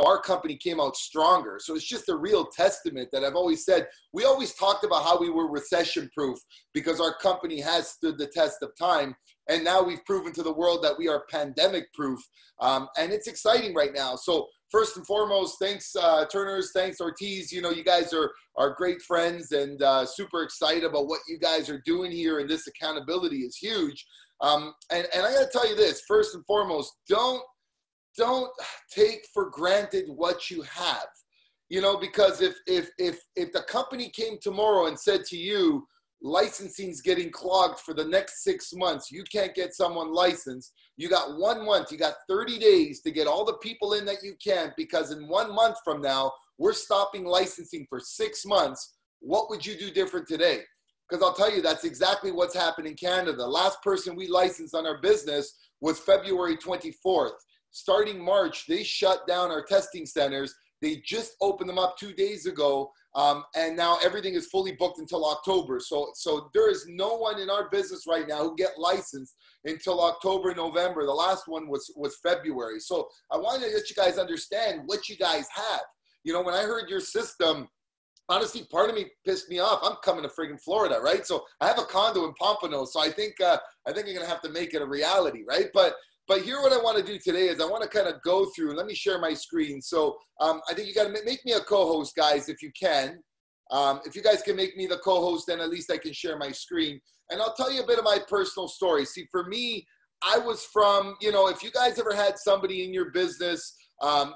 our company came out stronger. So it's just a real testament that I've always said, we always talked about how we were recession proof because our company has stood the test of time. And now we've proven to the world that we are pandemic proof. And it's exciting right now. So first and foremost, thanks Turners, thanks Ortiz. You know, you guys are great friends and super excited about what you guys are doing here. And this accountability is huge. And I got to tell you this, first and foremost, don't take for granted what you have, you know, because if the company came tomorrow and said to you, licensing's getting clogged for the next 6 months, you can't get someone licensed, you got 1 month, you got 30 days to get all the people in that you can, because in 1 month from now, we're stopping licensing for 6 months. What would you do different today? Because I'll tell you, that's exactly what's happened in Canada. The last person we licensed on our business was February 24th. Starting March, they shut down our testing centers. They just opened them up 2 days ago. And now everything is fully booked until October. So there is no one in our business right now who get licensed until October, November. The last one was February. So I wanted to let you guys understand what you guys have. You know, when I heard your system, honestly, part of me pissed me off. I'm coming to friggin' Florida, right? So I have a condo in Pompano. So I think I'm gonna have to make it a reality, right? But here what I want to do today is I want to kind of go through, let me share my screen. So I think you got to make me a co-host, guys, if you can. If you guys can make me the co-host, then at least I can share my screen. And I'll tell you a bit of my personal story. See, for me, I was from, you know, if you guys ever had somebody in your business,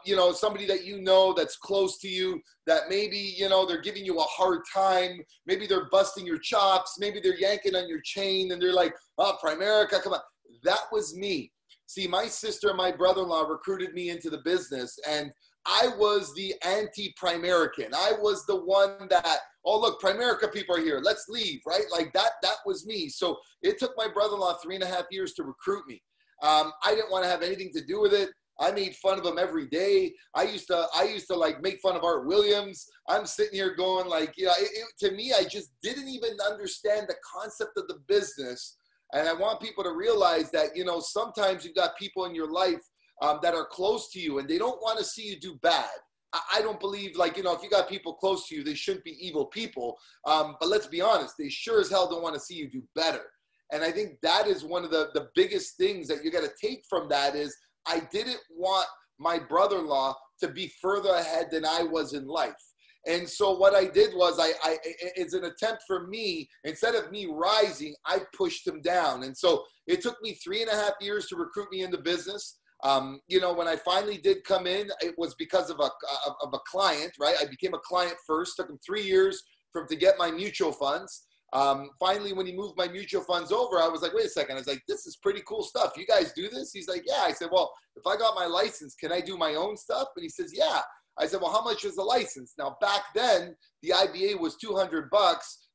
you know, somebody that you know that's close to you, that maybe, you know, they're giving you a hard time. Maybe they're busting your chops. Maybe they're yanking on your chain and they're like, oh, Primerica, come on. That was me. See, my sister and my brother-in-law recruited me into the business, and I was the anti-Primerican. I was the one that, oh, look, Primerica people are here. Let's leave, right? Like that was me. So it took my brother-in-law 3.5 years to recruit me. I didn't want to have anything to do with it. I made fun of him every day. I used to like make fun of Art Williams. I'm sitting here going like, you know, to me, I just didn't even understand the concept of the business. And I want people to realize that, you know, sometimes you've got people in your life that are close to you and they don't want to see you do bad. I don't believe, like, you know, if you got people close to you, they shouldn't be evil people. But let's be honest, they sure as hell don't want to see you do better. And I think that is one of the biggest things that you got to take from that is I didn't want my brother-in-law to be further ahead than I was in life. And so what I did was it's an attempt for me, instead of me rising, I pushed him down. And so it took me 3.5 years to recruit me in the business. You know, when I finally did come in, it was because of a client, right? I became a client first, took him 3 years to get my mutual funds. Finally, when he moved my mutual funds over, I was like, wait a second. I was like, this is pretty cool stuff. You guys do this? He's like, yeah. I said, well, if I got my license, can I do my own stuff? And he says, yeah. I said, well, how much is the license? Now, back then, the IBA was $200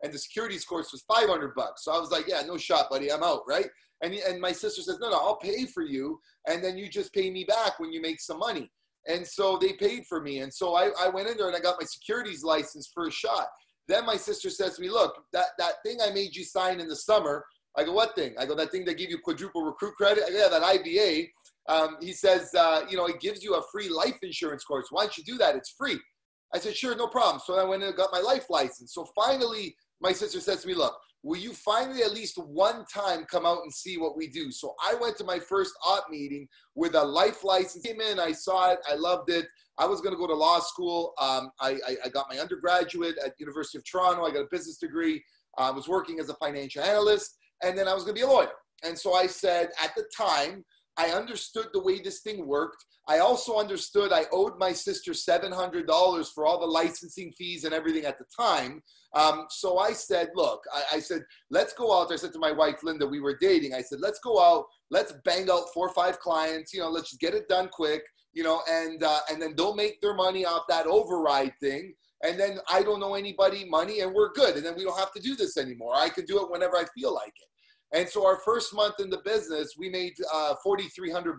and the securities course was $500. So I was like, yeah, no shot, buddy. I'm out, right? And my sister says, no, I'll pay for you. And then you just pay me back when you make some money. And so they paid for me. And so I went in there and I got my securities license for a shot. Then my sister says to me, look, that thing I made you sign in the summer. I go, what thing? I go, that thing that gave you quadruple recruit credit? I go, yeah, that IBA. He says, you know, it gives you a free life insurance course. Why don't you do that? It's free. I said, sure, no problem. So I went and got my life license. So finally, my sister says to me, look, will you finally at least one time come out and see what we do? So I went to my first op meeting with a life license. Came in, I saw it, I loved it. I was going to go to law school. I got my undergraduate at University of Toronto. I got a business degree. I was working as a financial analyst, and then I was going to be a lawyer. And so I said, at the time, I understood the way this thing worked. I also understood I owed my sister $700 for all the licensing fees and everything at the time. So I said, look, I said, let's go out. I said to my wife, Linda, we were dating. I said, let's go out. Let's bang out 4 or 5 clients. You know, let's just get it done quick, you know, and then they'll make their money off that override thing. And then I don't know anybody money and we're good. And then we don't have to do this anymore. I can do it whenever I feel like it. And so our first month in the business, we made $4,300.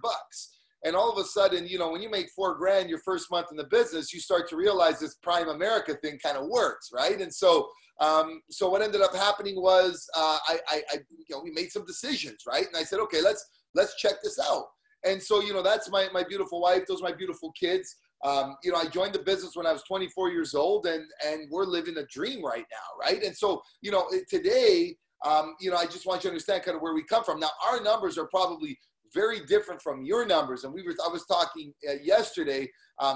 And all of a sudden, you know, when you make $4,000 your first month in the business, you start to realize this Prime America thing kind of works, right? And so, so what ended up happening was, you know, we made some decisions, right? And I said, okay, let's check this out. And so, you know, that's my beautiful wife. Those are my beautiful kids. You know, I joined the business when I was 24 years old, and we're living a dream right now, right? And so, you know, today, you know, I just want you to understand kind of where we come from. Now, our numbers are probably very different from your numbers. And I was talking yesterday,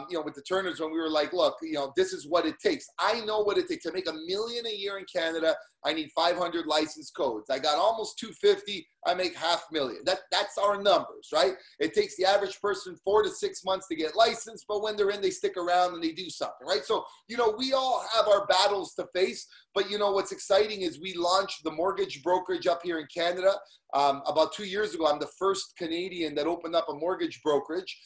you know, with the Turners when we were like, look, you know, this is what it takes. I know what it takes to make $1 million a year in Canada. I need 500 license codes. I got almost 250. I make $500,000. That's our numbers, right? It takes the average person 4 to 6 months to get licensed, but when they're in, they stick around and they do something, right? So, you know, we all have our battles to face, but you know, what's exciting is we launched the mortgage brokerage up here in Canada. About 2 years ago, I'm the first Canadian that opened up a mortgage brokerage.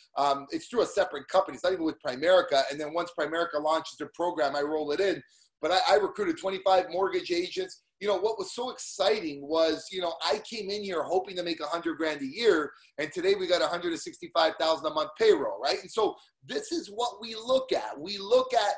It's through a separate company. It's not even with Primerica. And then once Primerica launches their program, I roll it in. But I recruited 25 mortgage agents. You know, what was so exciting was, you know, I came in here hoping to make $100,000 a year. And today we got $165,000 a month payroll, right? And so this is what we look at. We look at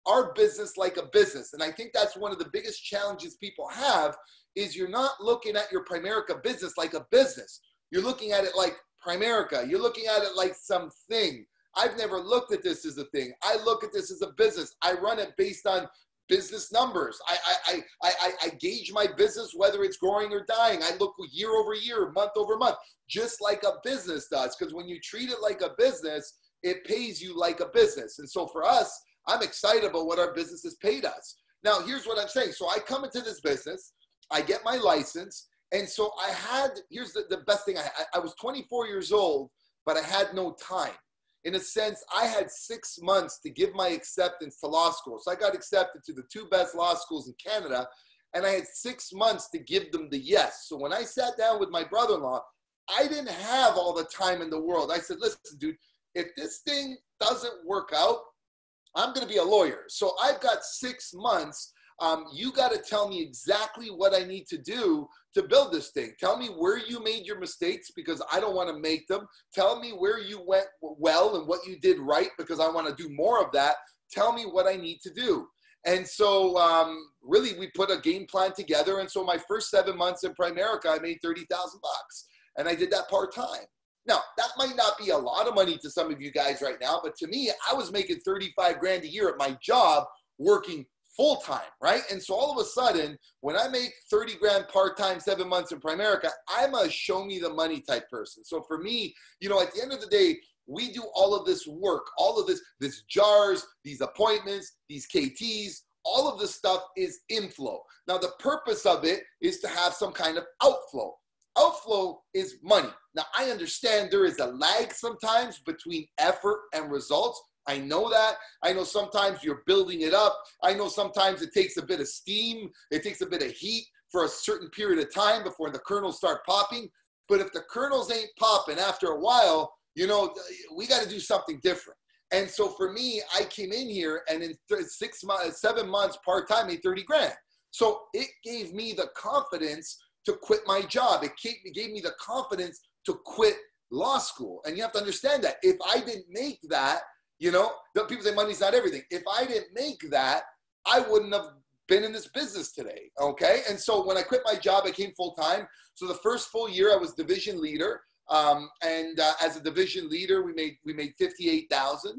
our business like a business. And I think that's one of the biggest challenges people have is you're not looking at your Primerica business like a business. You're looking at it like Primerica. You're looking at it like something. I've never looked at this as a thing. I look at this as a business. I run it based on business numbers. I gauge my business, whether it's growing or dying. I look year over year, month over month, just like a business does. Because when you treat it like a business, it pays you like a business. And so for us, I'm excited about what our business has paid us. Now, here's what I'm saying. So I come into this business, I get my license. And so here's the best thing. I was 24 years old, but I had no time. In a sense, I had 6 months to give my acceptance to law school. So I got accepted to the 2 best law schools in Canada, and I had 6 months to give them the yes. So when I sat down with my brother-in-law, I didn't have all the time in the world. I said, listen, dude, if this thing doesn't work out, I'm going to be a lawyer. So I've got 6 months. You got to tell me exactly what I need to do to build this thing. Tell me where you made your mistakes because I don't want to make them. Tell me where you went well and what you did right because I want to do more of that. Tell me what I need to do. And so really we put a game plan together. And so my first 7 months in Primerica, I made $30,000 and I did that part-time. Now, that might not be a lot of money to some of you guys right now, but to me, I was making $35,000 a year at my job working full-time, right? And so all of a sudden, when I make $30,000 part-time, 7 months in Primerica, I'm a show me the money type person. So for me, you know, at the end of the day, we do all of this work, all of this jars, these appointments, these KTs, all of this stuff is inflow. Now, the purpose of it is to have some kind of outflow. Outflow is money. Now, I understand there is a lag sometimes between effort and results. I know that. I know sometimes you're building it up. I know sometimes it takes a bit of steam. It takes a bit of heat for a certain period of time before the kernels start popping. But if the kernels ain't popping after a while, you know, we got to do something different. And so for me, I came in here and in 7 months part-time, made $30,000. So it gave me the confidence to quit my job. It gave me the confidence to quit law school. And you have to understand that if I didn't make that, you know, people say money's not everything. If I didn't make that, I wouldn't have been in this business today, okay? And so when I quit my job, I came full-time. So the first full year, I was division leader. As a division leader, we made $58,000.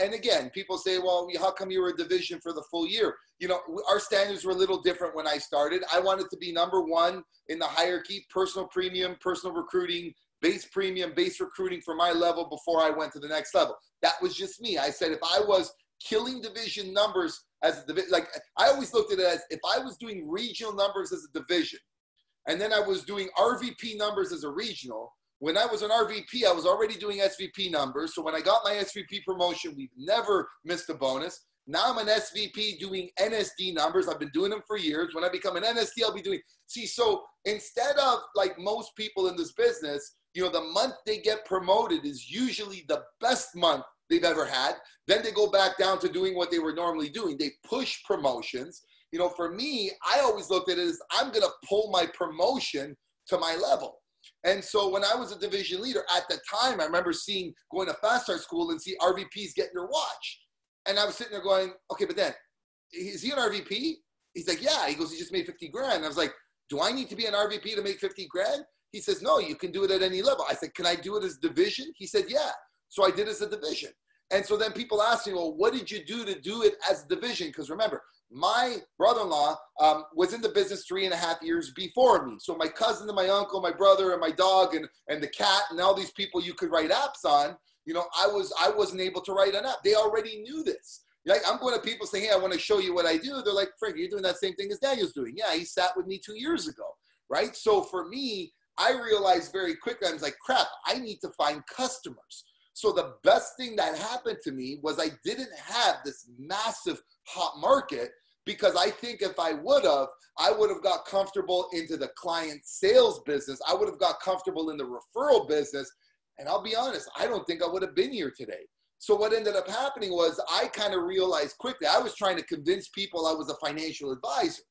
And again, people say, well, how come you were a division for the full year? You know, our standards were a little different when I started. I wanted to be number one in the hierarchy, personal premium, personal recruiting, base premium, base recruiting for my level before I went to the next level. That was just me. I said, if I was killing division numbers as a division, like I always looked at it as if I was doing regional numbers as a division, and then I was doing RVP numbers as a regional. When I was an RVP, I was already doing SVP numbers. So when I got my SVP promotion, we've never missed a bonus. Now I'm an SVP doing NSD numbers. I've been doing them for years. When I become an NSD, I'll be doing, so instead of like most people in this business, you know, the month they get promoted is usually the best month they've ever had. Then they go back down to doing what they were normally doing. They push promotions. You know, for me, I always looked at it as I'm going to pull my promotion to my level. And so when I was a division leader at the time, I remember going to Fast Start School and see RVPs getting their watch. And I was sitting there going, okay, but then, is he an RVP? He's like, yeah. He goes, he just made $50,000. And I was like, do I need to be an RVP to make $50,000? He says, no, you can do it at any level. I said, can I do it as division? He said, yeah. So I did it as a division. And so then people ask me, well, what did you do to do it as a division? Because remember, my brother-in-law was in the business 3.5 years before me. So my cousin and my uncle, my brother and my dog and the cat and all these people you could write apps on, you know, I wasn't able to write an app. They already knew this. Like, I'm going to people saying, hey, I want to show you what I do. They're like, Frank, you're doing that same thing as Daniel's doing. Yeah, he sat with me 2 years ago, right? So for me, I realized very quickly, I was like, crap, I need to find customers. So the best thing that happened to me was I didn't have this massive hot market, because I think if I would have got comfortable into the client sales business. I would have got comfortable in the referral business. And I'll be honest, I don't think I would have been here today. So what ended up happening was I kind of realized quickly, I was trying to convince people I was a financial advisor.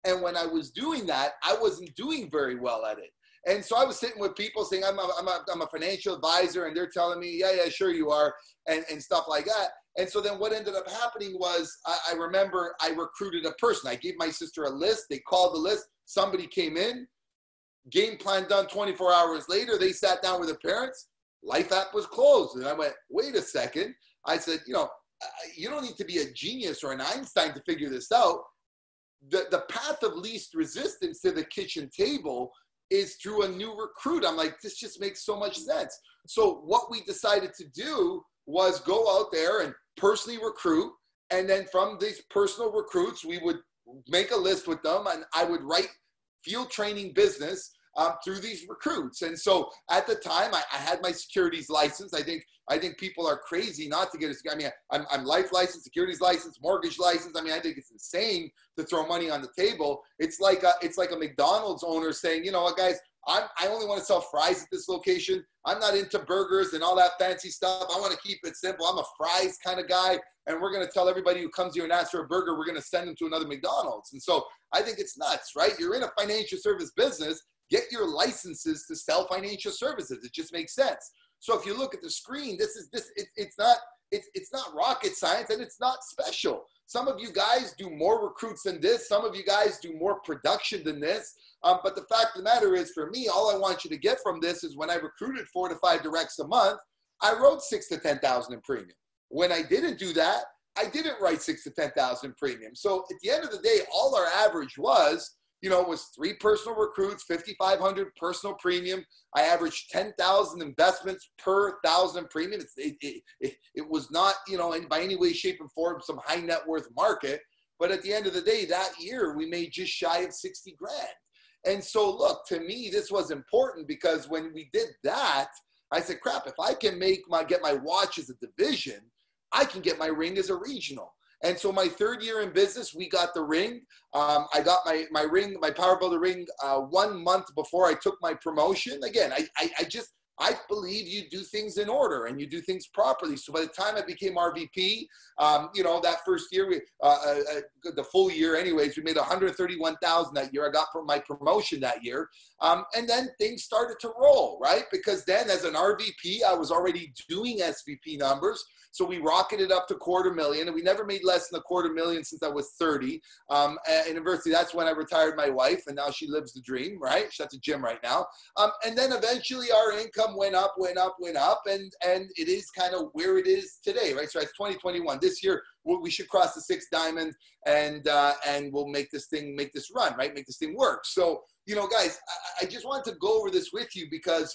And when I was doing that, I wasn't doing very well at it. And so I was sitting with people saying, I'm a financial advisor, and they're telling me, yeah, sure you are, and stuff like that. And so then what ended up happening was I remember I recruited a person. I gave my sister a list. They called the list. Somebody came in, game plan done. 24 hours later, they sat down with their parents. Life app was closed. And I went, wait a second. I said, you know, you don't need to be a genius or an Einstein to figure this out. The path of least resistance to the kitchen table is through a new recruit. I'm like, this just makes so much sense. So what we decided to do was go out there and personally recruit. And then from these personal recruits, we would make a list with them, and I would write field training business through these recruits. And so at the time, I had my securities license. I think people are crazy not to get it. I mean, I'm life license, securities license, mortgage license. I mean, I think it's insane to throw money on the table. It's like a McDonald's owner saying, you know what, guys, I only want to sell fries at this location. I'm not into burgers and all that fancy stuff. I want to keep it simple. I'm a fries kind of guy. And we're going to tell everybody who comes here and asks for a burger, we're going to send them to another McDonald's. And so I think it's nuts, right? You're in a financial service business. Get your licenses to sell financial services. It just makes sense. So if you look at the screen, it's not rocket science, and it's not special. Some of you guys do more recruits than this. Some of you guys do more production than this. But the fact of the matter is, for me, all I want you to get from this is when I recruited 4 to 5 directs a month, I wrote 6 to 10,000 in premium. When I didn't do that, I didn't write 6 to 10,000 in premium. So at the end of the day, all our average was 3 personal recruits, 5,500 personal premium. I averaged 10,000 investments per 1,000 premium. It was not, by any way, shape, and form some high net worth market. But at the end of the day, that year, we made just shy of 60 grand. And so, look, to me, this was important, because when we did that, I said, crap, if I can get my watch as a division, I can get my ring as a regional. And so my 3rd year in business, we got the ring. I got my ring, my Power Builder ring 1 month before I took my promotion. Again, I believe you do things in order and you do things properly. So by the time I became RVP, that first year, the full year anyways, we made $131,000 that year. I got my promotion that year. And then things started to roll, right? Because then as an RVP, I was already doing SVP numbers. So we rocketed up to $250,000, and we never made less than $250,000 since I was 30. At university, that's when I retired my wife, and now she lives the dream, right? She's at the gym right now. And then eventually our income went up, and it is kind of where it is today, right? So it's 2021. This year, we should cross the 6 diamond, and we'll make this run, right? Make this thing work. So, guys, I just wanted to go over this with you because,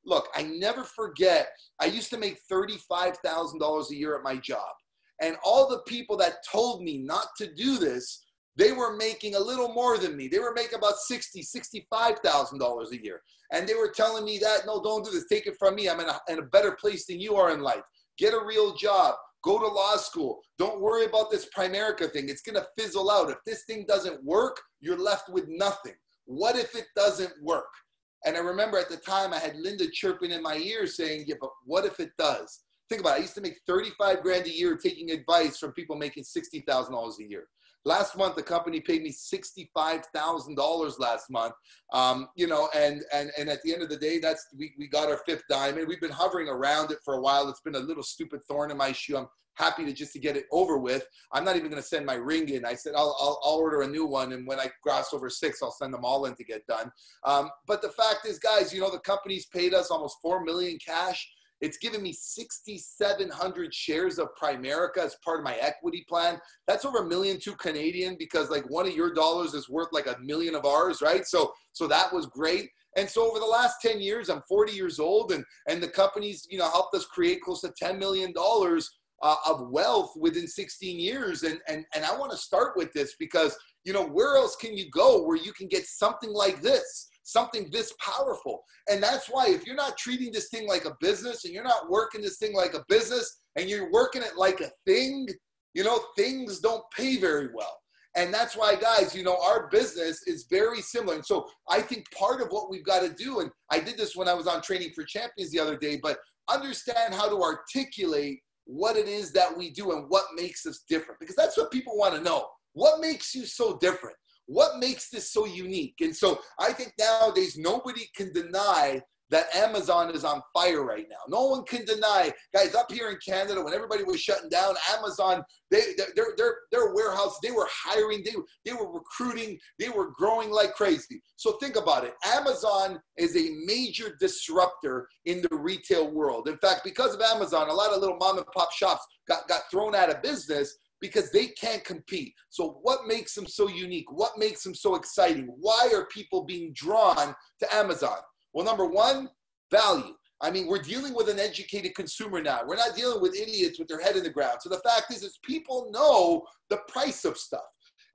look, I never forget, I used to make $35,000 a year at my job. And all the people that told me not to do this, they were making a little more than me. They were making about $60,000, $65,000 a year. And they were telling me that, no, don't do this. Take it from me. I'm in a better place than you are in life. Get a real job. Go to law school. Don't worry about this Primerica thing. It's going to fizzle out. If this thing doesn't work, you're left with nothing. What if it doesn't work? And I remember at the time I had Linda chirping in my ear saying, yeah, but what if it does? Think about it. I used to make 35 grand a year taking advice from people making $60,000 a year. Last month, the company paid me $65,000 last month. And at the end of the day, we got our 5th diamond. We've been hovering around it for a while. It's been a little stupid thorn in my shoe. I'm happy to get it over with. I'm not even going to send my ring in. I said, I'll order a new one. And when I cross over 6, I'll send them all in to get done. But the fact is, guys, the company's paid us almost $4 million cash. It's given me 6,700 shares of Primerica as part of my equity plan. That's over $1.2 million Canadian, because like one of your dollars is worth like $1 million of ours, right? So that was great. And so over the last 10 years, I'm 40 years old, and the company's, you know, helped us create close to $10 million of wealth within 16 years. And I want to start with this because, you know, where else can you go where you can get something like this, something this powerful? And that's why if you're not treating this thing like a business and you're not working this thing like a business and you're working it like a thing, you know, things don't pay very well. And that's why, guys, you know, our business is very similar. And so I think part of what we've got to do, and I did this when I was on Training for Champions the other day, but understand how to articulate what it is that we do and what makes us different, because that's what people want to know. What makes you so different? What makes this so unique? And so I think nowadays nobody can deny that Amazon is on fire right now. No one can deny, guys, up here in Canada, when everybody was shutting down, Amazon, their warehouse, they were hiring, they were recruiting, they were growing like crazy. So think about it. Amazon is a major disruptor in the retail world. In fact, because of Amazon, a lot of little mom and pop shops got thrown out of business because they can't compete. So what makes them so unique? What makes them so exciting? Why are people being drawn to Amazon? Well, number one, value. I mean, we're dealing with an educated consumer now. We're not dealing with idiots with their head in the ground. So the fact is people know the price of stuff.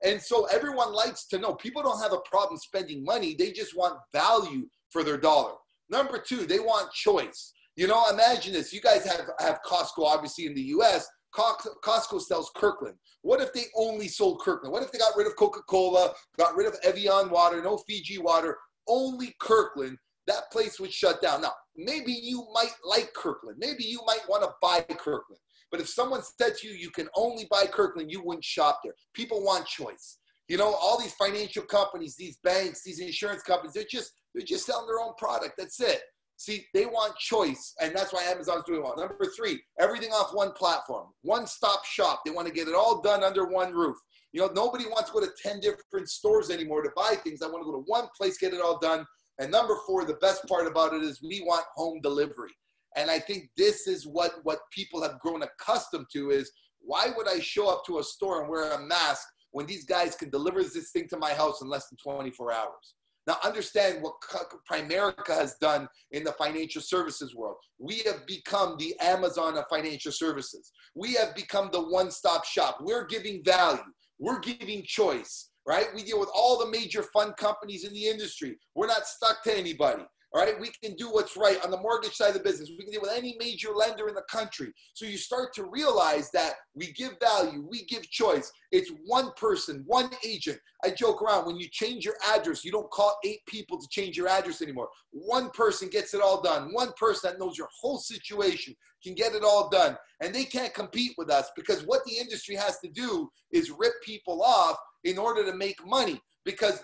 And so everyone likes to know. People don't have a problem spending money. They just want value for their dollar. Number two, they want choice. You know, imagine this. You guys have Costco, obviously, in the U.S. Costco sells Kirkland. What if they only sold Kirkland? What if they got rid of Coca-Cola, got rid of Evian water, no Fiji water, only Kirkland? That place would shut down. Now, maybe you might like Kirkland. Maybe you might want to buy Kirkland. But if someone said to you, you can only buy Kirkland, you wouldn't shop there. People want choice. You know, all these financial companies, these banks, these insurance companies, they're just selling their own product. That's it. See, they want choice, and that's why Amazon's doing well. Number three, everything off one platform, one-stop shop. They want to get it all done under one roof. You know, nobody wants to go to 10 different stores anymore to buy things. I want to go to one place, get it all done. And number four, the best part about it is we want home delivery. And I think this is what people have grown accustomed to is, why would I show up to a store and wear a mask when these guys can deliver this thing to my house in less than 24 hours? Now, understand what Primerica has done in the financial services world. We have become the Amazon of financial services. We have become the one-stop shop. We're giving value. We're giving choice. Right? We deal with all the major fund companies in the industry. We're not stuck to anybody. All right? We can do what's right on the mortgage side of the business. We can deal with any major lender in the country. So you start to realize that we give value, we give choice. It's one person, one agent. I joke around, when you change your address, you don't call 8 people to change your address anymore. One person gets it all done. One person that knows your whole situation can get it all done. And they can't compete with us, because what the industry has to do is rip people off in order to make money, because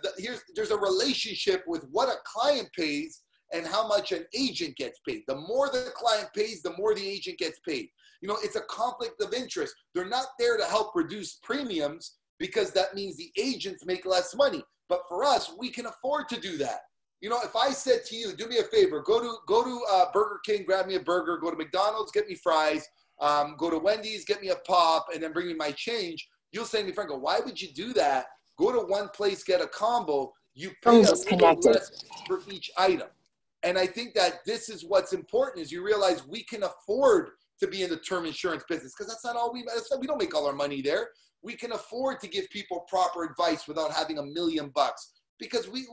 there's a relationship with what a client pays and how much an agent gets paid. The more the client pays, the more the agent gets paid. You know, it's a conflict of interest. They're not there to help reduce premiums, because that means the agents make less money. But for us, we can afford to do that. You know, if I said to you, do me a favor, go to Burger King, grab me a burger, go to McDonald's, get me fries, go to Wendy's, get me a pop, and then bring me my change, you'll say to me, Franco, why would you do that? Go to one place, get a combo. You pay a little less for each item. And I think that this is what's important, is you realize we can afford to be in the term insurance business, because that's not all we don't make all our money there. We can afford to give people proper advice without having $1 million, because we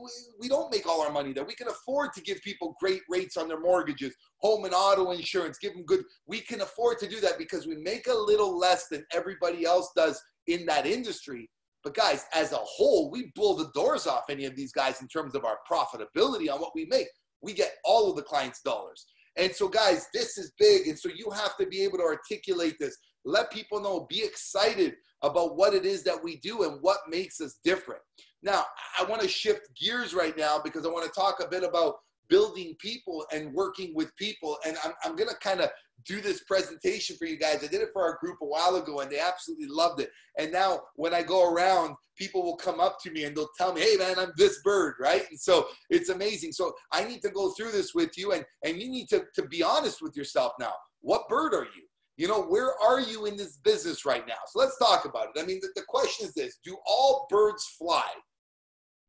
don't make all our money there. We can afford to give people great rates on their mortgages, home and auto insurance, give them good. We can afford to do that because we make a little less than everybody else does in that industry. But guys, as a whole, we blow the doors off any of these guys in terms of our profitability on what we make. We get all of the clients' dollars. And so guys, this is big. And so you have to be able to articulate this. Let people know, be excited about what it is that we do and what makes us different. Now, I want to shift gears right now, because I want to talk a bit about building people and working with people. And I'm going to kind of do this presentation for you guys. I did it for our group a while ago, and they absolutely loved it. And now when I go around, people will come up to me and they'll tell me, hey man, I'm this bird, right? And so it's amazing. So I need to go through this with you, and you need to be honest with yourself now. What bird are you? You know, where are you in this business right now? So let's talk about it. I mean, the question is this: do all birds fly?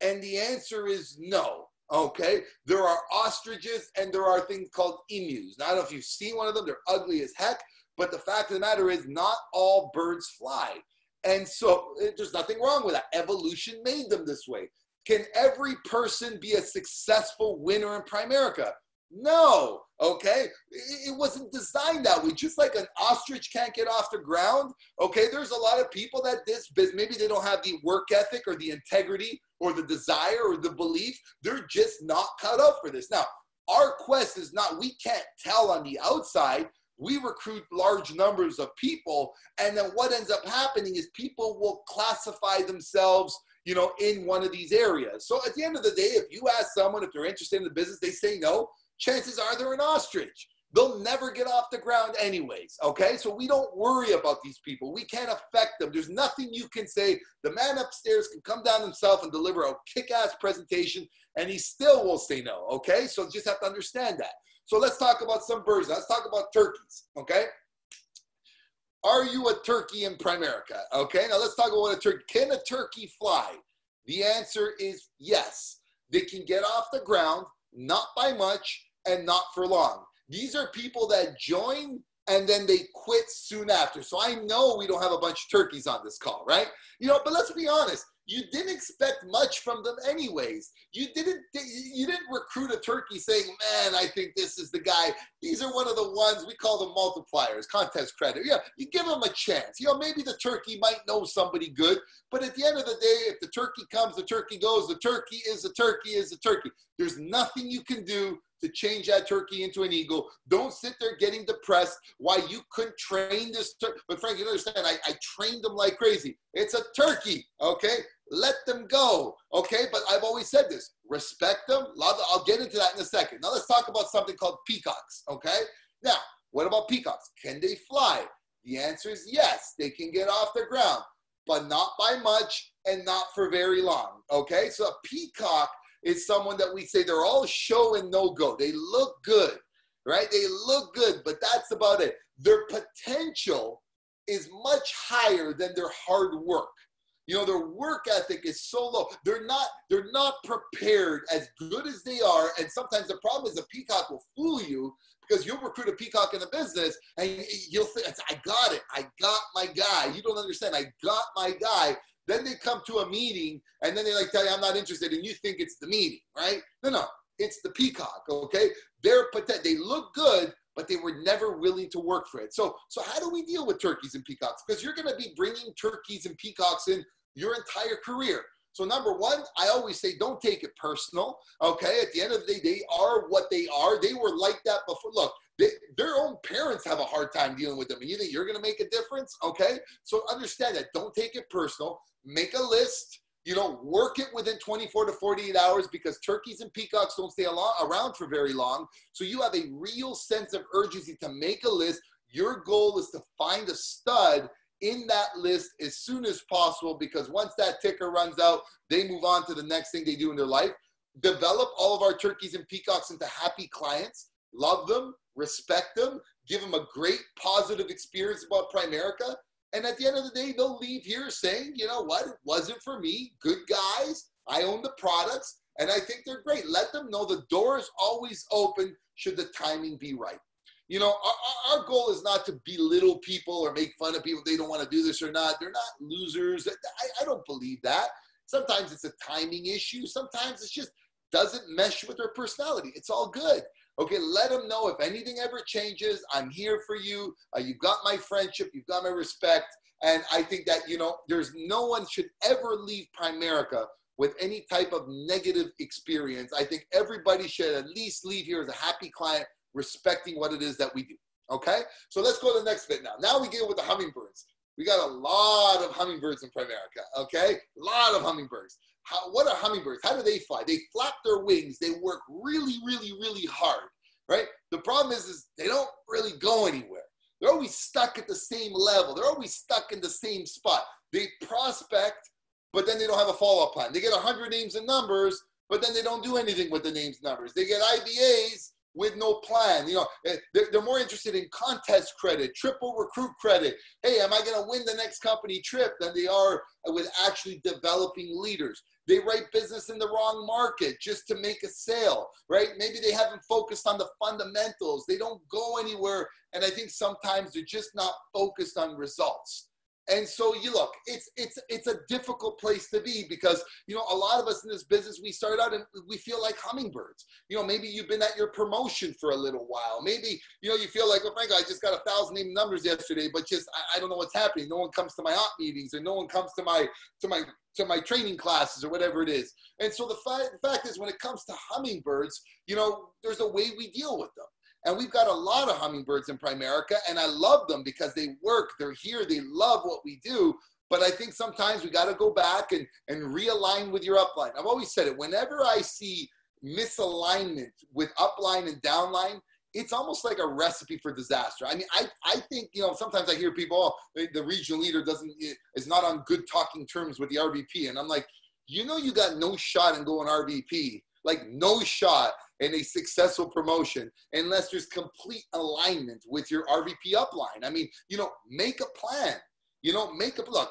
And the answer is no. Okay, there are ostriches and there are things called emus. Now, I don't know if you've seen one of them. They're ugly as heck. But the fact of the matter is, not all birds fly. And so there's nothing wrong with that. Evolution made them this way. Can every person be a successful winner in Primerica? No, okay? It wasn't designed that way. Just like an ostrich can't get off the ground, okay? There's a lot of people that maybe they don't have the work ethic or the integrity or the desire or the belief. They're just not cut out for this. Now, our quest is not, we can't tell on the outside. We recruit large numbers of people, and then what ends up happening is people will classify themselves, you know, in one of these areas. So at the end of the day, if you ask someone if they're interested in the business, they say no, chances are they're an ostrich. They'll never get off the ground anyways, okay? So we don't worry about these people. We can't affect them. There's nothing you can say. The man upstairs can come down himself and deliver a kick-ass presentation, and he still will say no, okay? So just have to understand that. So let's talk about some birds. Let's talk about turkeys, okay? Are you a turkey in Primerica? Okay, now let's talk about what a turkey. Can a turkey fly? The answer is yes. They can get off the ground, not by much and not for long. These are people that join and then they quit soon after. So I know we don't have a bunch of turkeys on this call, right? You know, but let's be honest. You didn't expect much from them anyways. You didn't recruit a turkey saying, man, I think this is the guy. These are one of the ones, we call them multipliers, contest credit. Yeah, you give them a chance. You know, maybe the turkey might know somebody good, but at the end of the day, if the turkey comes, the turkey goes, the turkey is a turkey is a turkey. There's nothing you can do to change that turkey into an eagle. Don't sit there getting depressed why you couldn't train this turkey. But Frank, you understand, I trained them like crazy. It's a turkey, okay? Let them go, okay? But I've always said this, respect them. I'll get into that in a second. Now let's talk about something called peacocks, okay? Now, what about peacocks? Can they fly? The answer is yes, they can get off the ground, but not by much and not for very long, okay? So a peacock is someone that we say they're all show and no go. They look good, right? They look good, but that's about it. Their potential is much higher than their hard work. You know, their work ethic is so low. They're not prepared as good as they are. And sometimes the problem is the peacock will fool you because you'll recruit a peacock in a business and you'll think, I got it. I got my guy. You don't understand. I got my guy. Then they come to a meeting and then they like tell you, I'm not interested. And you think it's the meeting, right? No, it's the peacock, okay? They look good, but they were never willing to work for it. So how do we deal with turkeys and peacocks? Because you're going to be bringing turkeys and peacocks in your entire career. So number one, I always say, don't take it personal, okay? At the end of the day, they are what they are. They were like that before. Look, their own parents have a hard time dealing with them. And you think you're going to make a difference, okay? So understand that. Don't take it personal. Make a list. You know, work it within 24 to 48 hours because turkeys and peacocks don't stay around for very long. So you have a real sense of urgency to make a list. Your goal is to find a stud in that list as soon as possible because once that ticker runs out, they move on to the next thing they do in their life. Develop all of our turkeys and peacocks into happy clients. Love them, respect them, give them a great positive experience about Primerica. And at the end of the day, they'll leave here saying, you know what, it wasn't for me. Good guys, I own the products, and I think they're great. Let them know the door is always open should the timing be right. You know, our goal is not to belittle people or make fun of people. They don't want to do this or not. They're not losers. I don't believe that. Sometimes it's a timing issue. Sometimes it's just doesn't mesh with their personality. It's all good. Okay, let them know if anything ever changes, I'm here for you. You've got my friendship. You've got my respect. And I think that, you know, there's no one should ever leave Primerica with any type of negative experience. I think everybody should at least leave here as a happy client, respecting what it is that we do, okay? So let's go to the next bit now. Now we get with the hummingbirds. We got a lot of hummingbirds in Primerica, okay? A lot of hummingbirds. What are hummingbirds? How do they fly? They flap their wings. They work really, really, really hard. right? The problem is they don't really go anywhere. They're always stuck at the same level. They're always stuck in the same spot. They prospect, but then they don't have a follow-up plan. They get 100 names and numbers, but then they don't do anything with the names and numbers. They get IBAs with no plan. You know, they're more interested in contest credit, triple recruit credit. Hey, am I going to win the next company trip than they are with actually developing leaders? They write business in the wrong market just to make a sale, right? Maybe they haven't focused on the fundamentals. They don't go anywhere. And I think sometimes they're just not focused on results. And so you look, it's a difficult place to be because, you know, a lot of us in this business, we start out and we feel like hummingbirds. You know, maybe you've been at your promotion for a little while. Maybe, you know, you feel like, well, Franco, I just got 1,000 name numbers yesterday, but just, I don't know what's happening. No one comes to my op meetings, or no one comes to my training classes, or whatever it is. And so the fact is, when it comes to hummingbirds, you know, there's a way we deal with them. And we've got a lot of hummingbirds in Primerica, and I love them because they work, they're here, they love what we do. But I think sometimes we got to go back and realign with your upline. I've always said it, whenever I see misalignment with upline and downline, it's almost like a recipe for disaster. I mean, I think, you know, sometimes I hear people, oh, the regional leader is not on good talking terms with the RVP. And I'm like, you know, you got no shot in going RVP, like no shot in a successful promotion unless there's complete alignment with your RVP upline. I mean, you know, make a plan. You know, look,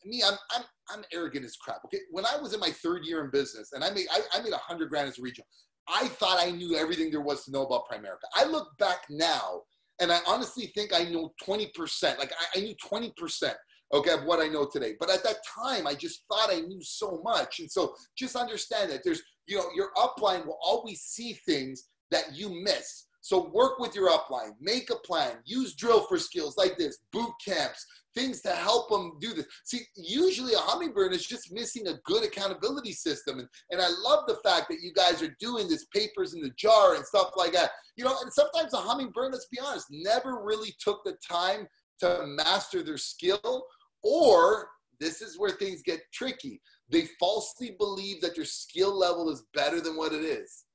me, I'm arrogant as crap. Okay, when I was in my 3rd year in business and I made $100,000 as a regional, I thought I knew everything there was to know about Primerica. I look back now and I honestly think I know 20%. Like I knew 20%. Okay, of what I know today. But at that time, I just thought I knew so much. And so just understand that there's, you know, your upline will always see things that you miss. So work with your upline, make a plan, use drill for skills like this, boot camps, things to help them do this. See, usually a hummingbird is just missing a good accountability system. And I love the fact that you guys are doing this papers in the jar and stuff like that. You know, and sometimes a hummingbird, let's be honest, never really took the time to master their skill. Or this is where things get tricky. They falsely believe that their skill level is better than what it is.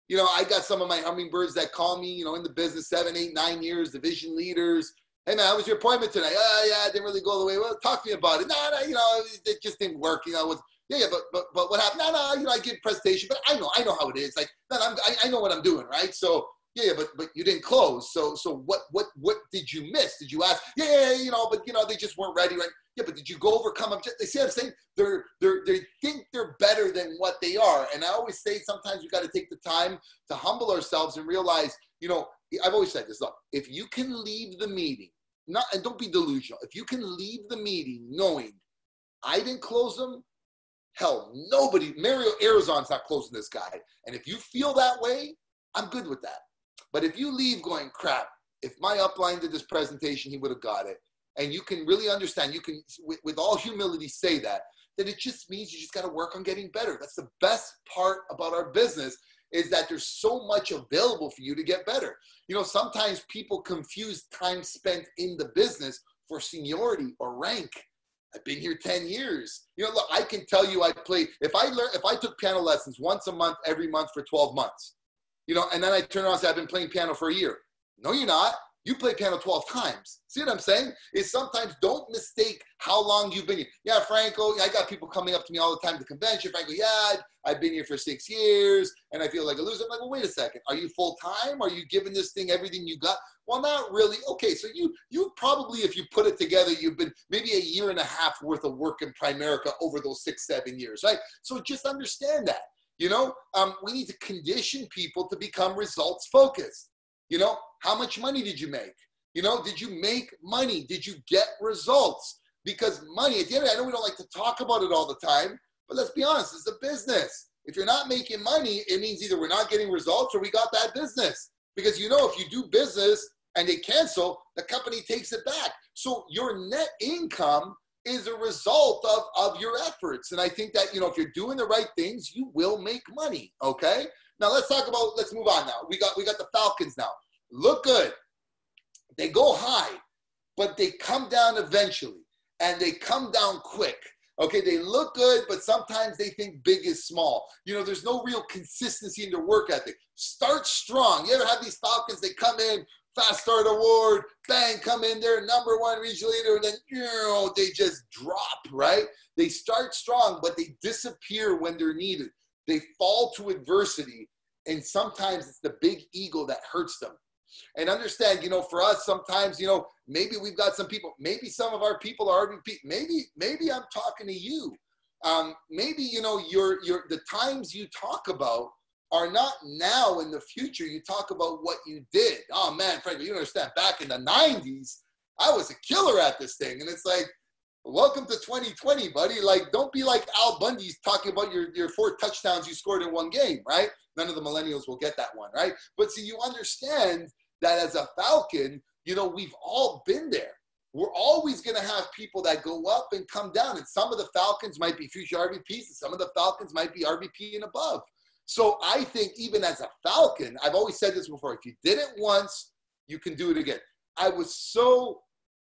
You know, I got some of my hummingbirds that call me, you know, in the business 7, 8, 9 years, division leaders. Hey man, how was your appointment tonight? Oh yeah, it didn't really go the way. Well, talk to me about it. No, you know, it just didn't work. You know, but what happened? No, you know, I give a presentation, but I know how it is. Like, I know what I'm doing, right? So. Yeah, but you didn't close. So what did you miss? Did you ask? Yeah, you know, but you know, they just weren't ready, right? Yeah, but did you go overcome them? They see what I'm saying? They think they're better than what they are. And I always say sometimes we got to take the time to humble ourselves and realize, you know, I've always said this, look, if you can leave the meeting, and don't be delusional, if you can leave the meeting knowing I didn't close them, hell, Mario Arizon's not closing this guy. And if you feel that way, I'm good with that. But if you leave going, crap, if my upline did this presentation, he would have got it. And you can really understand, you can, with all humility, say that it just means you just got to work on getting better. That's the best part about our business, is that there's so much available for you to get better. You know, sometimes people confuse time spent in the business for seniority or rank. I've been here 10 years. You know, look, I can tell you if I took piano lessons once a month, every month for 12 months, you know, and then I turn around and say, I've been playing piano for a year. No, you're not. You play piano 12 times. See what I'm saying? Is sometimes don't mistake how long you've been here. Yeah, Franco, I got people coming up to me all the time at the convention. Franco, yeah, I've been here for 6 years and I feel like a loser. I'm like, well, wait a second. Are you full time? Are you giving this thing everything you got? Well, not really. Okay, so you probably, if you put it together, you've been maybe a year and a half worth of work in Primerica over those 6, 7 years, right? So just understand that. You know, we need to condition people to become results focused. You know, how much money did you make? You know, did you make money? Did you get results? Because money, at the end of the day, I know we don't like to talk about it all the time, but let's be honest, it's a business. If you're not making money, it means either we're not getting results or we got bad business. Because, you know, if you do business and they cancel, the company takes it back. So your net income is a result of your efforts. And I think that, you know, if you're doing the right things, you will make money, okay? Now let's move on now. We got the Falcons now. Look good. They go high, but they come down eventually, and they come down quick. Okay, they look good, but sometimes they think big is small. You know, there's no real consistency in their work ethic. Start strong. You ever have these Falcons, they come in, fast start award, bang, come in there, #1 regional leader, and then, you know, they just drop, right? They start strong, but they disappear when they're needed. They fall to adversity, and sometimes it's the big ego that hurts them. And understand, you know, for us, sometimes, you know, maybe we've got some people, maybe some of our people are RVP, maybe I'm talking to you. Maybe, you know, the times you talk about are not now in the future. You talk about what you did. Oh man, Franco, you understand, back in the 90s, I was a killer at this thing. And it's like, welcome to 2020, buddy. Like, don't be like Al Bundy's talking about your 4 touchdowns you scored in one game, right? None of the millennials will get that one, right? But see, you understand that as a Falcon, you know, we've all been there. We're always going to have people that go up and come down. And some of the Falcons might be future RVPs, and some of the Falcons might be RVP and above. So I think even as a Falcon, I've always said this before, if you did it once, you can do it again. I was so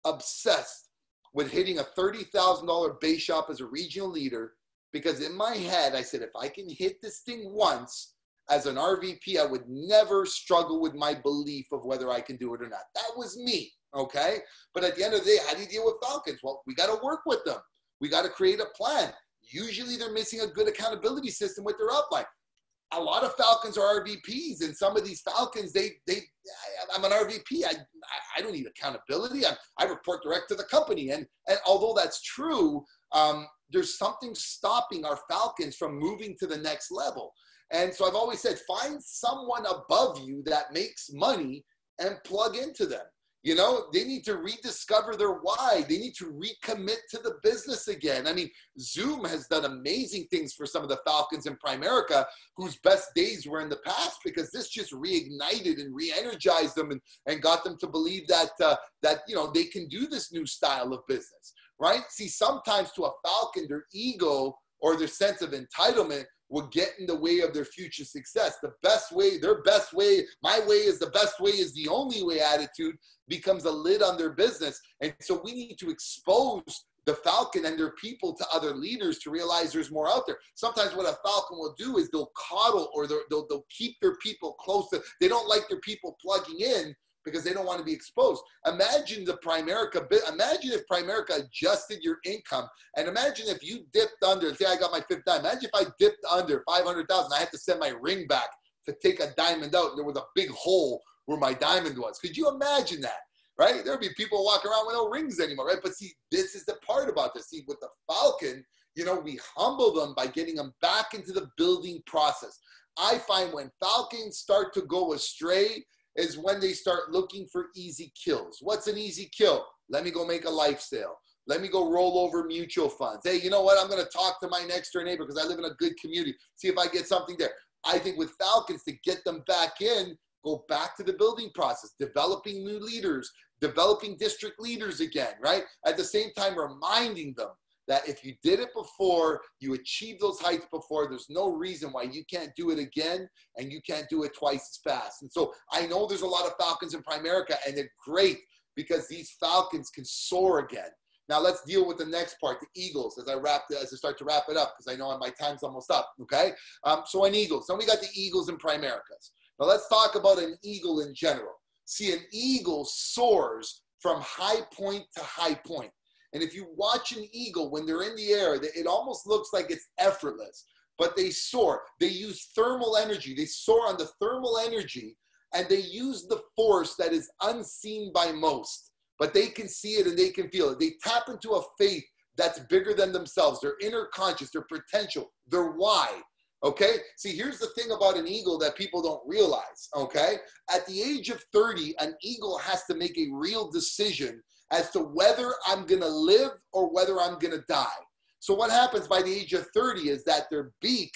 obsessed with hitting a $30,000 base shop as a regional leader, because in my head, I said, if I can hit this thing once as an RVP, I would never struggle with my belief of whether I can do it or not. That was me, okay? But at the end of the day, how do you deal with Falcons? Well, we got to work with them. We got to create a plan. Usually they're missing a good accountability system with their upline. A lot of Falcons are RVPs, and some of these Falcons, I'm an RVP. I don't need accountability. I report direct to the company. And although that's true, there's something stopping our Falcons from moving to the next level. And so I've always said, find someone above you that makes money and plug into them. You know, they need to rediscover their why. They need to recommit to the business again. I mean, Zoom has done amazing things for some of the Falcons in Primerica whose best days were in the past, because this just reignited and re-energized them and got them to believe that, you know, they can do this new style of business, right? See, sometimes to a Falcon, their ego or their sense of entitlement will get in the way of their future success. The best way, their best way, my way is the best way is the only way attitude becomes a lid on their business. And so we need to expose the Falcon and their people to other leaders to realize there's more out there. Sometimes what a Falcon will do is they'll coddle, or they'll keep their people close to, they don't like their people plugging in because they don't want to be exposed. Imagine imagine if Primerica adjusted your income, and imagine if you dipped under, say I got my 5th dime, imagine if I dipped under 500,000, I had to send my ring back to take a diamond out, and there was a big hole where my diamond was. Could you imagine that, right? There'd be people walking around with no rings anymore, right? But see, this is the part about this. See, with the Falcon, you know, we humble them by getting them back into the building process. I find when Falcons start to go astray is when they start looking for easy kills. What's an easy kill? Let me go make a life sale. Let me go roll over mutual funds. Hey, you know what? I'm going to talk to my next door neighbor because I live in a good community. See if I get something there. I think with Falcons, to get them back in, go back to the building process, developing new leaders, developing district leaders again, right? At the same time, reminding them that if you did it before, you achieved those heights before, there's no reason why you can't do it again, and you can't do it twice as fast. And so I know there's a lot of Falcons in Primerica, and they're great because these Falcons can soar again. Now let's deal with the next part, the Eagles, as I start to wrap it up, because I know my time's almost up, okay? So an Eagles, then we got the Eagles and Primericas. Now let's talk about an eagle in general. See, an eagle soars from high point to high point. And if you watch an eagle, when they're in the air, it almost looks like it's effortless, but they soar. They use thermal energy. They soar on the thermal energy, and they use the force that is unseen by most, but they can see it and they can feel it. They tap into a faith that's bigger than themselves, their inner conscious, their potential, their why. Okay, see, here's the thing about an eagle that people don't realize, okay? At the age of 30, an eagle has to make a real decision as to whether I'm going to live or whether I'm going to die. So what happens by the age of 30 is that their beak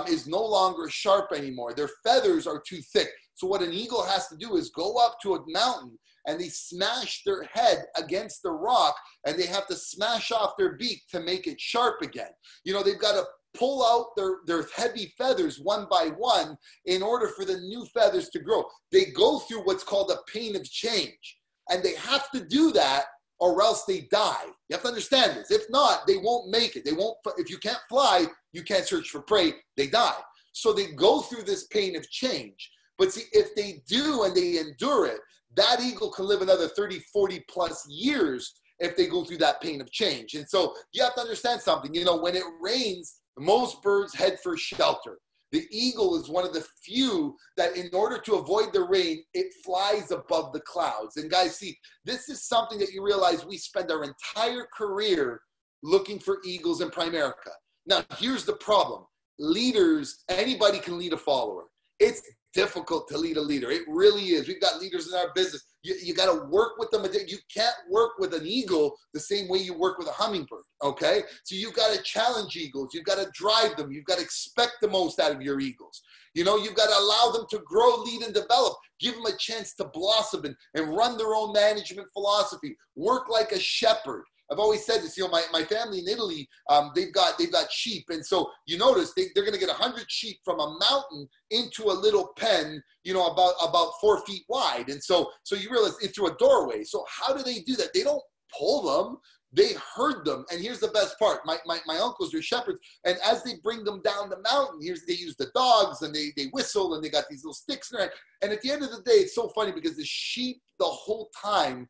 is no longer sharp anymore. Their feathers are too thick. So what an eagle has to do is go up to a mountain, and they smash their head against the rock, and they have to smash off their beak to make it sharp again. You know, they've got to pull out their heavy feathers one by one in order for the new feathers to grow. They go through what's called a pain of change. And they have to do that or else they die. You have to understand this. If not, they won't make it. They won't. If you can't fly, you can't search for prey, they die. So they go through this pain of change. But see, if they do and they endure it, that eagle can live another 30, 40 plus years if they go through that pain of change. And so you have to understand something. You know, when it rains, most birds head for shelter. The eagle is one of the few that in order to avoid the rain, it flies above the clouds. And guys, see, this is something that you realize we spend our entire career looking for eagles in Primerica. Now, here's the problem. Leaders, anybody can lead a follower. It's difficult to lead a leader. It really is. We've got leaders in our business. You got to work with them. You can't work with an eagle the same way you work with a hummingbird, okay? So you've got to challenge eagles. You've got to drive them. You've got to expect the most out of your eagles. You know, you've got to allow them to grow, lead, and develop. Give them a chance to blossom and run their own management philosophy. Work like a shepherd. I've always said this, you know, my family in Italy, they've got sheep. And so you notice they're going to get 100 sheep from a mountain into a little pen, you know, about 4 feet wide. And so you realize it's through a doorway. So how do they do that? They don't pull them. They herd them. And here's the best part. My uncles are shepherds. And as they bring them down the mountain, they use the dogs and they whistle and they got these little sticks in their hand. And at the end of the day, it's so funny because the sheep the whole time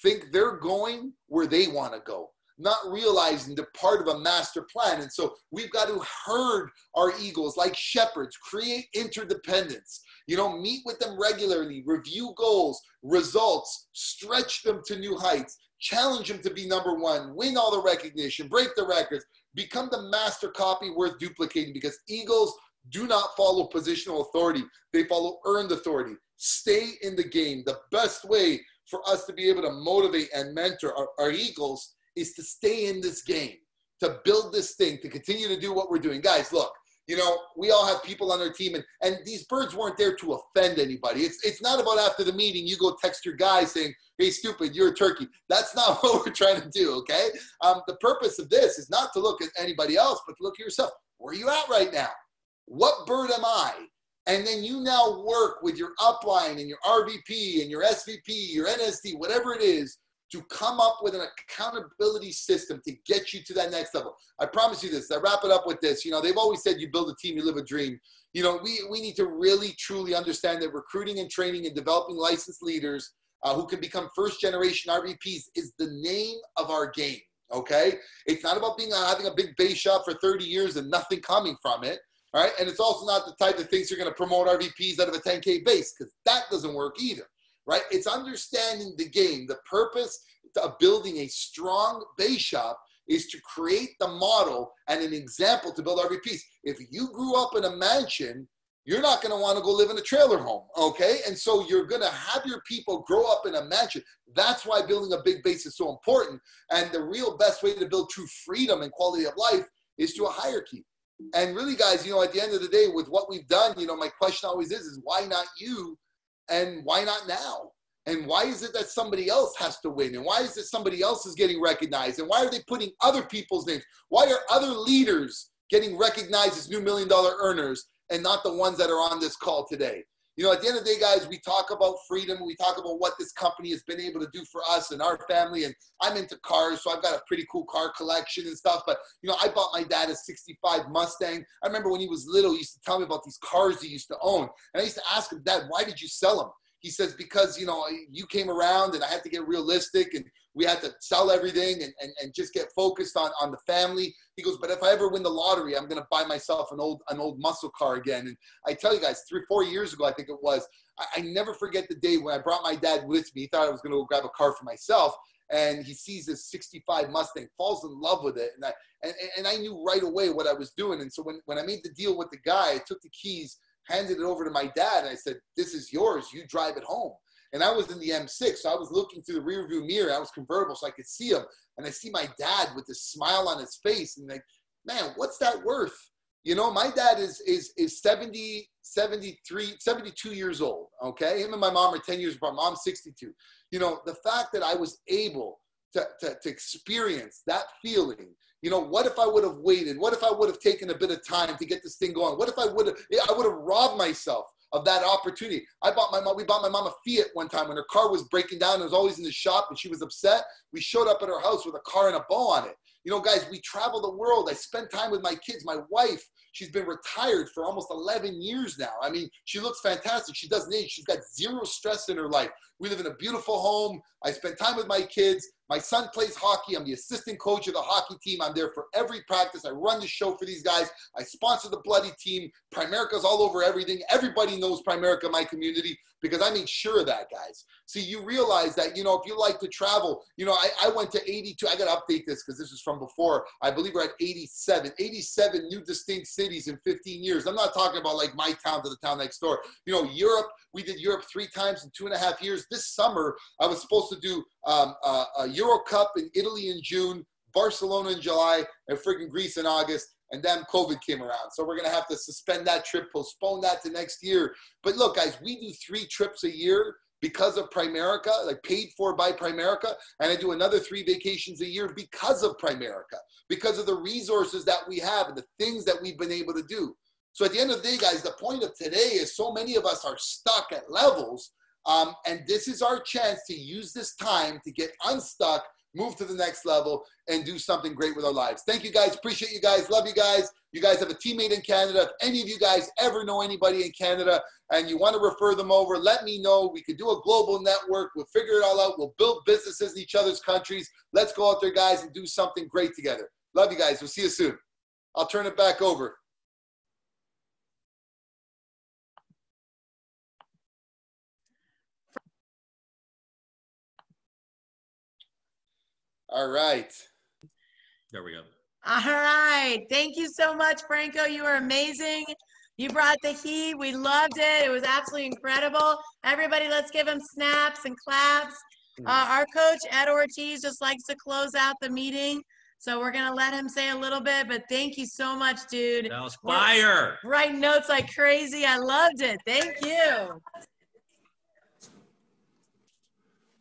think they're going where they want to go, not realizing they're part of a master plan. And so we've got to herd our eagles like shepherds, create interdependence, you know, meet with them regularly, review goals, results, stretch them to new heights, challenge them to be number one, win all the recognition, break the records, become the master copy worth duplicating, because eagles do not follow positional authority. They follow earned authority. Stay in the game. The best way for us to be able to motivate and mentor our eagles is to stay in this game, to build this thing, to continue to do what we're doing. Guys, look, you know, we all have people on our team, and these birds weren't there to offend anybody. It's not about after the meeting, you go text your guy saying, hey, stupid, you're a turkey. That's not what we're trying to do, okay? The purpose of this is not to look at anybody else, but to look at yourself. Where are you at right now? What bird am I? And then you now work with your upline and your RVP and your SVP, your NSD, whatever it is, to come up with an accountability system to get you to that next level. I promise you this. I wrap it up with this. You know, they've always said you build a team, you live a dream. You know, we need to really, truly understand that recruiting and training and developing licensed leaders who can become first-generation RVPs is the name of our game, okay? It's not about having a big base shop for 30 years and nothing coming from it. All right, and it's also not the type of things you're going to promote RVPs out of a 10K base, because that doesn't work either, right? It's understanding the game. The purpose of building a strong base shop is to create the model and an example to build RVPs. If you grew up in a mansion, you're not going to want to go live in a trailer home, okay? And so you're going to have your people grow up in a mansion. That's why building a big base is so important. And the real best way to build true freedom and quality of life is through a hierarchy. And really, guys, you know, at the end of the day, with what we've done, you know, my question always is why not you, and why not now? And why is it that somebody else has to win? And why is it somebody else is getting recognized? And why are they putting other people's names? Why are other leaders getting recognized as new $1 million earners and not the ones that are on this call today? You know, at the end of the day, guys, we talk about freedom. We talk about what this company has been able to do for us and our family. And I'm into cars, so I've got a pretty cool car collection and stuff. But, you know, I bought my dad a 65 Mustang. I remember when he was little, he used to tell me about these cars he used to own. And I used to ask him, Dad, why did you sell them? He says, because, you know, you came around and I had to get realistic and we had to sell everything and just get focused on the family. He goes, but if I ever win the lottery, I'm going to buy myself an old muscle car again. And I tell you guys, 3 or 4 years ago, I think it was, I never forget the day when I brought my dad with me. He thought I was going to go grab a car for myself. And he sees this 65 Mustang, falls in love with it. And I knew right away what I was doing. And so when I made the deal with the guy, I took the keys, handed it over to my dad, and I said, this is yours, you drive it home. And I was in the M6, so I was looking through the rearview mirror. I was convertible, so I could see him. And I see my dad with this smile on his face, and like, man, what's that worth? You know, my dad is 70, 73, 72 years old, okay? Him and my mom are 10 years apart. Mom's 62. You know, the fact that I was able to experience that feeling, you know, what if I would have waited? What if I would have taken a bit of time to get this thing going? What if I would have robbed myself of that opportunity. We bought my mom a Fiat one time when her car was breaking down. It was always in the shop and she was upset. We showed up at her house with a car and a bow on it. You know, guys, we travel the world. I spend time with my kids. My wife, she's been retired for almost 11 years now. I mean, she looks fantastic. She doesn't age. She's got zero stress in her life. We live in a beautiful home. I spend time with my kids. My son plays hockey. I'm the assistant coach of the hockey team. I'm there for every practice. I run the show for these guys. I sponsor the bloody team. Primerica's all over everything. Everybody knows Primerica in my community because I made sure of that, guys. See, you realize that, you know, if you like to travel, you know, I went to 82. I got to update this because this is from before. I believe we're at 87 new distinct cities in 15 years. I'm not talking about like my town to the town next door. You know, Europe, we did Europe 3 times in 2.5 years. This summer, I was supposed to do a Euro Cup in Italy in June, Barcelona in July, and friggin' Greece in August. And then COVID came around. So we're going to have to suspend that trip, postpone that to next year. But look, guys, we do 3 trips a year because of Primerica, like paid for by Primerica. And I do another 3 vacations a year because of Primerica, because of the resources that we have and the things that we've been able to do. So at the end of the day, guys, the point of today is so many of us are stuck at levels. And this is our chance to use this time to get unstuck, move to the next level, and do something great with our lives. Thank you, guys. Appreciate you guys. Love you guys. You guys have a teammate in Canada. If any of you guys ever know anybody in Canada and you want to refer them over, let me know. We could do a global network. We'll figure it all out. We'll build businesses in each other's countries. Let's go out there, guys, and do something great together. Love you guys. We'll see you soon. I'll turn it back over. All right. There we go. All right. Thank you so much, Franco. You were amazing. You brought the heat. We loved it. It was absolutely incredible. Everybody, let's give him snaps and claps. Our coach, Ed Ortiz, just likes to close out the meeting. So we're going to let him say a little bit, but thank you so much, dude. That was fire. We're writing notes like crazy. I loved it. Thank you.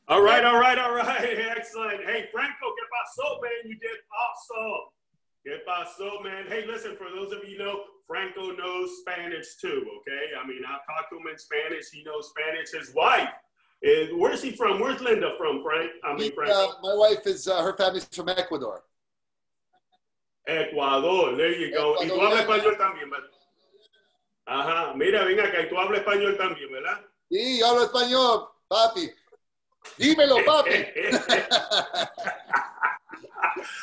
All right. Excellent. Hey, Franco, ¿qué pasó, man? You did awesome. ¿Qué pasó, man? Hey, listen, for those of you who know, Franco knows Spanish too, okay? I mean, I've talked to him in Spanish. He knows Spanish. His wife is, where's he from? Where's Linda from, Frank? Franco. My wife is, her family's from Ecuador. Ecuador, there you go. Y tú hablas español también, ¿verdad? Ajá, mira, ven acá, y tú hablas español también, ¿verdad? Sí, yo hablo español, papi. Dímelo, papi.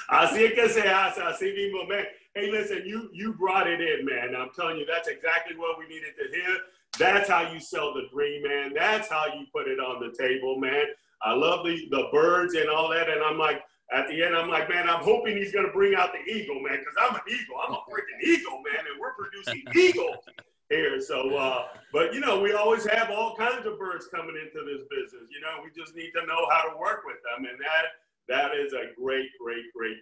Así es que se hace, así mismo, man. Hey, listen, you brought it in, man. I'm telling you, that's exactly what we needed to hear. That's how you sell the dream, man. That's how you put it on the table, man. I love the birds and all that, and I'm like, at the end, I'm like, man, I'm hoping he's going to bring out the eagle, man, because I'm an eagle. I'm a freaking eagle, man, and we're producing eagles here. So, but, you know, we always have all kinds of birds coming into this business. You know, we just need to know how to work with them, and that is a great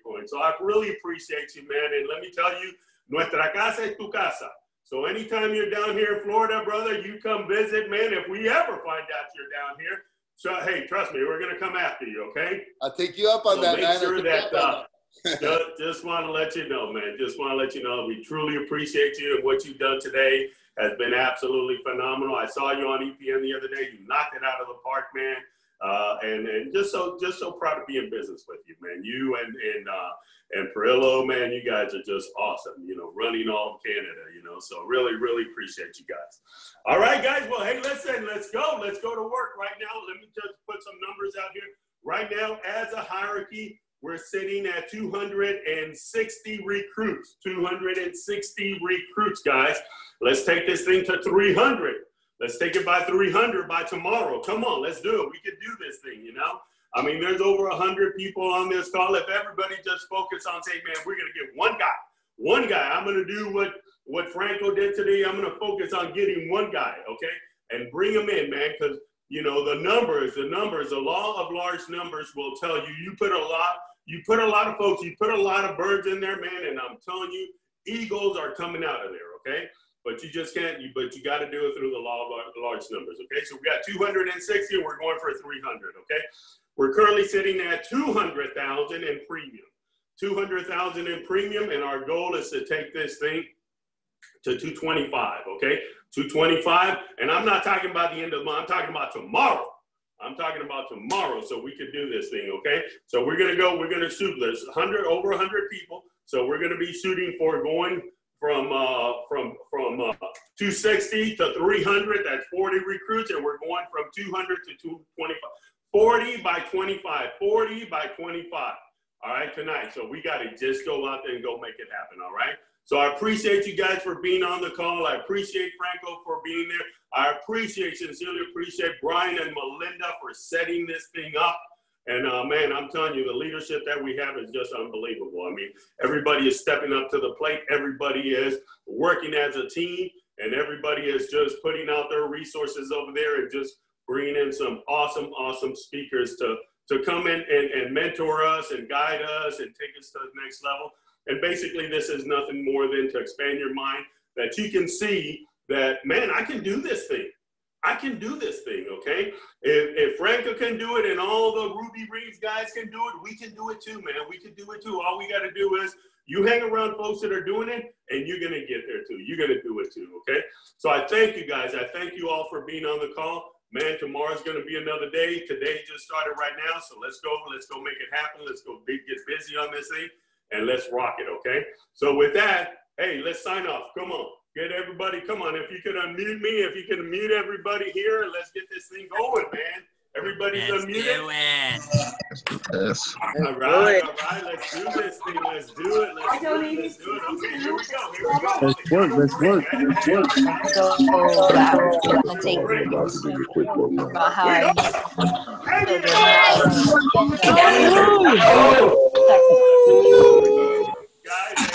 point. So I really appreciate you, man, and let me tell you, nuestra casa es tu casa. So anytime you're down here in Florida, brother, you come visit, man. If we ever find out you're down here, so, hey, trust me, we're going to come after you, okay? I'll take you up on so that, make man. Sure that, just want to let you know, man. Just want to let you know we truly appreciate you, and what you've done today has been absolutely phenomenal. I saw you on EPN the other day. You knocked it out of the park, man. And just so proud to be in business with you, man. You and Perillo, man, you guys are just awesome, you know, running all of Canada, you know, so really appreciate you guys. All right, guys, well, hey, listen, let's go to work right now. Let me just put some numbers out here. Right now, as a hierarchy, we're sitting at 260 recruits, 260 recruits, guys. Let's take this thing to 300. Let's take it by 300 by tomorrow. Come on, let's do it. We can do this thing, you know? I mean, there's over 100 people on this call. If everybody just focus on saying, man, we're going to get one guy. I'm going to do what Franco did today. I'm going to focus on getting one guy, okay? And bring him in, man, because, you know, the numbers, the law of large numbers will tell you, you put a lot of folks, you put a lot of birds in there, man, and I'm telling you, eagles are coming out of there, okay? But you just can't, but you got to do it through the law of large numbers, okay? So we got 260, and we're going for 300, okay? We're currently sitting at 200,000 in premium. 200,000 in premium, and our goal is to take this thing to 225, okay? 225. And I'm not talking about the end of the month. I'm talking about tomorrow. I'm talking about tomorrow, so we could do this thing, okay? So we're gonna shoot. There's over 100 people, so we're gonna be shooting for going from 260 to 300. That's 40 recruits, and we're going from 200 to 225. 40 by 25. 40 by 25. All right, tonight. So we got to just go out there and go make it happen. All right. So I appreciate you guys for being on the call. I appreciate Franco for being there. I sincerely appreciate Brian and Melinda for setting this thing up. And man, I'm telling you, the leadership that we have is just unbelievable. I mean, everybody is stepping up to the plate. Everybody is working as a team, and everybody is just putting out their resources over there and just bringing in some awesome speakers to come in and mentor us and guide us and take us to the next level. And basically, this is nothing more than to expand your mind, that you can see that, man, I can do this thing. I can do this thing, okay? If Franco can do it and all the Ruby Reeves guys can do it, we can do it too, man. We can do it too. All we got to do is you hang around folks that are doing it, and you're going to get there too. You're going to do it too, okay? So I thank you guys. I thank you all for being on the call. Man, tomorrow's going to be another day. Today just started right now, so let's go make it happen. Let's go get busy on this thing, and let's rock it, okay? So with that, hey, let's sign off. Come on. Get everybody, come on. If you can unmute me, if you can mute everybody here, let's get this thing going, man. Everybody's unmuted. Let's do it. Yes. All right, let's do this thing. Let's do it. Let's do it. Okay, here we go. Let's work. About how I Guys,